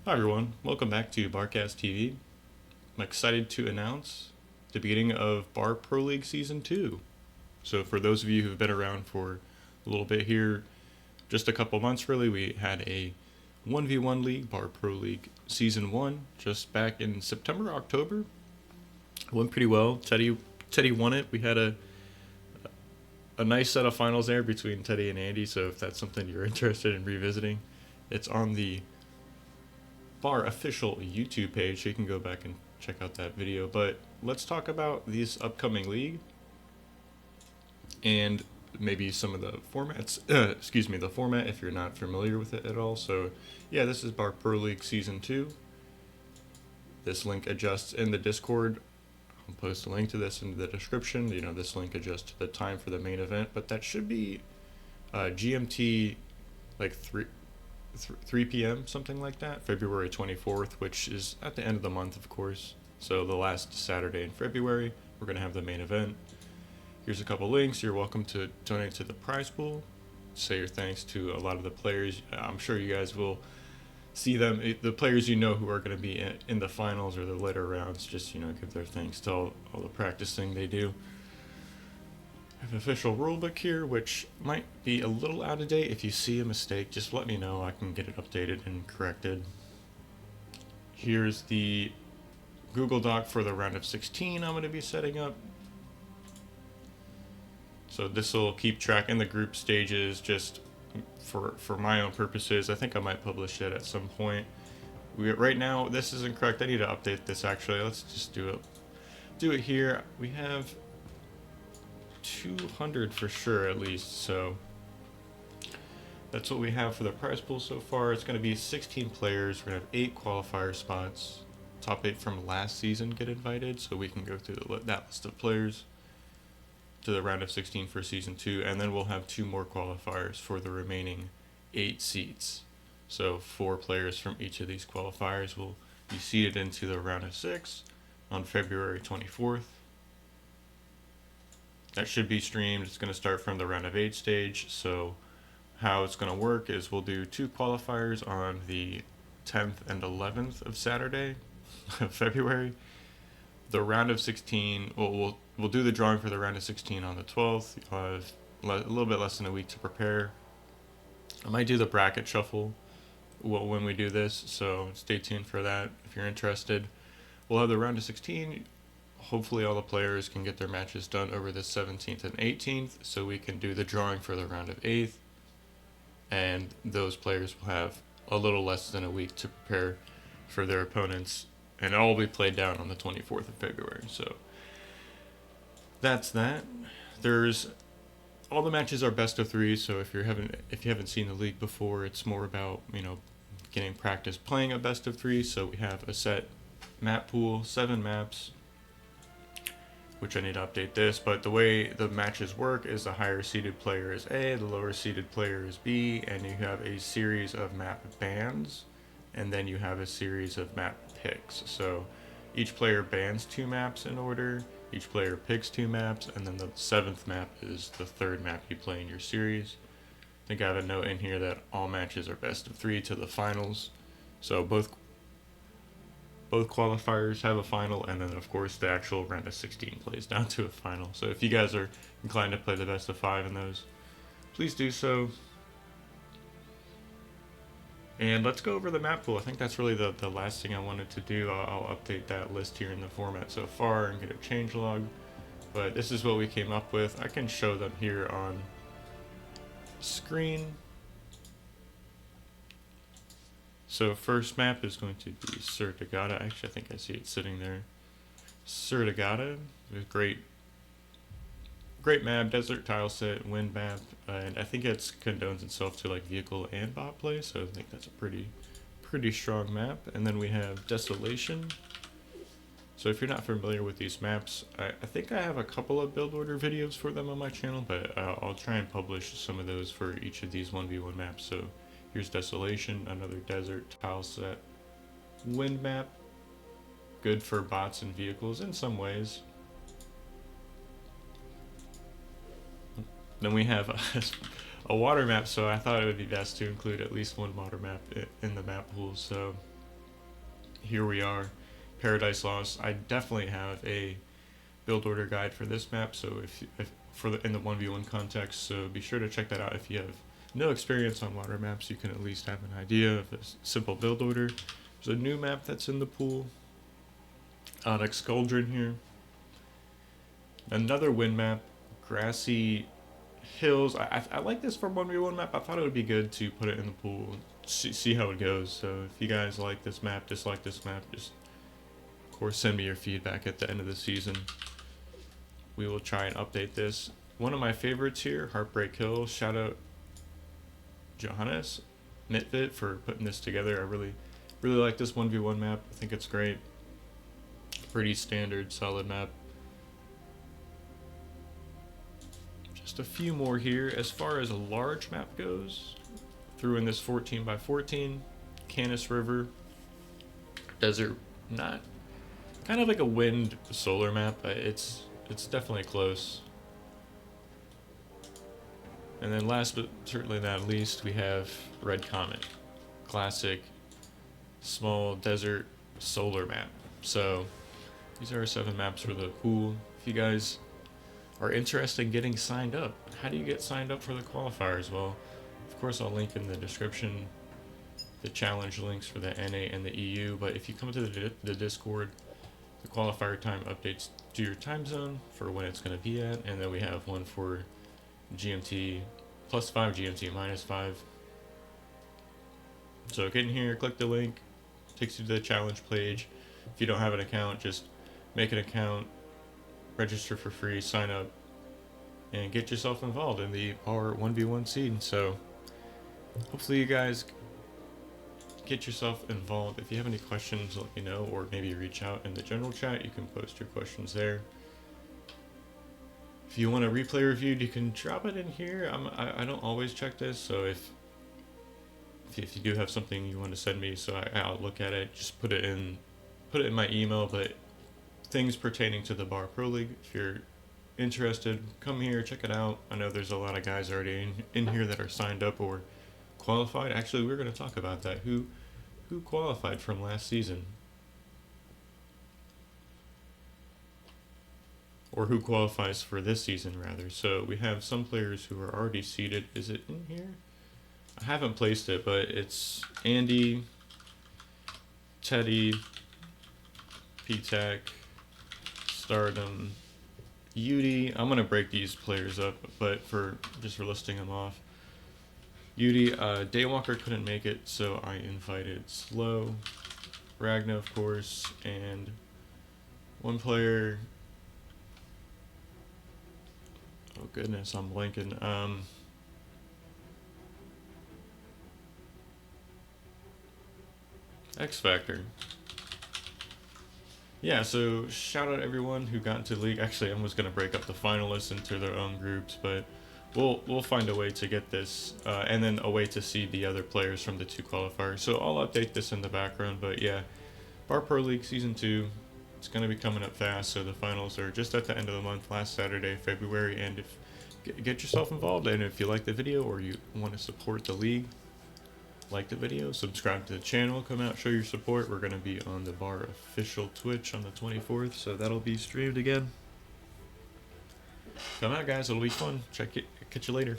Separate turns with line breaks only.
Hi everyone, welcome back to Barcast TV. I'm excited to announce the beginning of Bar Pro League Season 2. So for those of you who've been around for a little bit here, just a couple months really, we had a 1v1 league, Bar Pro League Season 1, just back in September, October. It went pretty well. Teddy won it. We had a nice set of finals there between Teddy and Andy, so if that's something you're interested in revisiting, it's on the Bar official YouTube page, so you can go back and check out that video. But let's talk about this upcoming league and maybe some of the formats. The format if you're not familiar with it at all. So yeah, this is Bar Pro League Season 2. This link adjusts in the Discord. I'll post a link to this in the description. This link adjusts to the time for the main event, but that should be GMT like 3 p.m., something like that, February 24th, which is at the end of the month, of course. So the last Saturday in February, we're going to have the main event. Here's a couple links. You're welcome to donate to the prize pool. Say your thanks to a lot of the players. I'm sure you guys will see them. The players who are going to be in the finals or the later rounds, just, give their thanks to all the practicing they do. I have an official rulebook here, which might be a little out of date. If you see a mistake, just let me know. I can get it updated and corrected. Here's the Google Doc for the round of 16 I'm going to be setting up. So this will keep track in the group stages just for my own purposes. I think I might publish it at some point. Right now, this isn't correct. I need to update this actually. Let's just do it here. We have 200 for sure at least, so that's what we have for the prize pool so far. It's going to be 16 players. We're going to have 8 qualifier spots. Top 8 from last season get invited, so we can go through that list of players to the round of 16 for season 2, and then we'll have 2 more qualifiers for the remaining 8 seats. So 4 players from each of these qualifiers will be seeded into the round of 6 on February 24th. That should be streamed. It's going to start from the round of 8 stage. So how it's going to work is we'll do 2 qualifiers on the 10th and 11th of Saturday of February. The round of 16, we'll do the drawing for the round of 16 on the 12th. A little bit less than a week to prepare. I might do the bracket shuffle when we do this, so stay tuned for that if you're interested. We'll have the round of 16. Hopefully all the players can get their matches done over the 17th and 18th, so we can do the drawing for the round of 8th, and those players will have a little less than a week to prepare for their opponents, and it'll all be played down on the 24th of February. So that's that. All the matches are best of 3, so if you haven't seen the league before, it's more about getting practice playing a best of 3. So we have a set map pool, 7 maps, which I need to update this, but the way the matches work is the higher seeded player is A, the lower seeded player is B, and you have a series of map bans, and then you have a series of map picks. So each player bans 2 maps in order, each player picks 2 maps, and then the 7th map is the 3rd map you play in your series. I think I have a note in here that all matches are best of 3 to the finals. So both qualifiers have a final, and then of course the actual round of 16 plays down to a final. So if you guys are inclined to play the best of 5 in those, please do so. And let's go over the map pool. I think that's really the last thing I wanted to do. I'll update that list here in the format so far and get a changelog. But this is what we came up with. I can show them here on screen. So first map is going to be Sur de Gata. Actually, I think I see it sitting there. Sur de Gata, great map, desert tile set, wind map, and I think it condones itself to like vehicle and bot play, so I think that's a pretty strong map. And then we have Desolation. So if you're not familiar with these maps, I think I have a couple of build order videos for them on my channel, but I'll try and publish some of those for each of these 1v1 maps. So here's Desolation, another desert tile set, wind map, good for bots and vehicles in some ways. Then we have a water map, so I thought it would be best to include at least one water map in the map pool. So here we are, Paradise Lost. I definitely have a build order guide for this map, so if for the in the 1v1 context, so be sure to check that out. If you have no experience on water maps, you can at least have an idea of a simple build order. There's a new map that's in the pool, Onyx Cauldron here. Another wind map, Grassy Hills. I like this for 1v1 map. I thought it would be good to put it in the pool and see how it goes. So if you guys like this map, dislike this map, just of course send me your feedback at the end of the season. We will try and update this. One of my favorites here, Heartbreak Hill. Shout out Johannes Mitvit for putting this together. I really like this 1v1 map. I think it's great. Pretty standard, solid map. Just a few more here. As far as a large map goes, threw in this 14x14, Canis River, desert, not kind of like a wind solar map. It's definitely close. And then last but certainly not least, we have Red Comet, classic small desert solar map. So these are 7 maps for the pool. If you guys are interested in getting signed up, how do you get signed up for the qualifiers? Well, of course I'll link in the description the challenge links for the NA and the EU, but if you come to the Discord, the qualifier time updates to your time zone for when it's going to be at, and then we have one for GMT +5, GMT -5. So get in here, click the link, takes you to the challenge page. If you don't have an account, just make an account, register for free, sign up, and get yourself involved in the our 1v1 scene. So hopefully you guys get yourself involved. If you have any questions, let me know, or maybe reach out in the general chat. You can post your questions there. If you want a replay reviewed, you can drop it in here. I don't always check this, so if you do have something you want to send me, so I'll look at it, just put it in my email. But things pertaining to the Bar Pro League, if you're interested, come here, check it out. I know there's a lot of guys already in here that are signed up or qualified. Actually, we're going to talk about that. Who qualified from last season? Or who qualifies for this season, rather. So we have some players who are already seeded. Is it in here? I haven't placed it, but it's Andy, Teddy, P-Tech, Stardom, Yudi. I'm gonna break these players up, but just for listing them off. Yudi, Daywalker couldn't make it, so I invited Slow, Ragna, of course, and one player. Oh goodness, I'm blanking. X Factor. Yeah, so shout out everyone who got into the league. Actually, I was gonna break up the finalists into their own groups, but we'll find a way to get this, and then a way to see the other players from the 2 qualifiers. So I'll update this in the background, but yeah, Bar Pro League Season 2, it's gonna be coming up fast. So the finals are just at the end of the month, last Saturday, February, and get yourself involved. And if you like the video or you want to support the league, like the video, subscribe to the channel, come out, show your support. We're going to be on the Bar official Twitch on the 24th, so that'll be streamed again. Come out, guys, it'll be fun. Catch you later.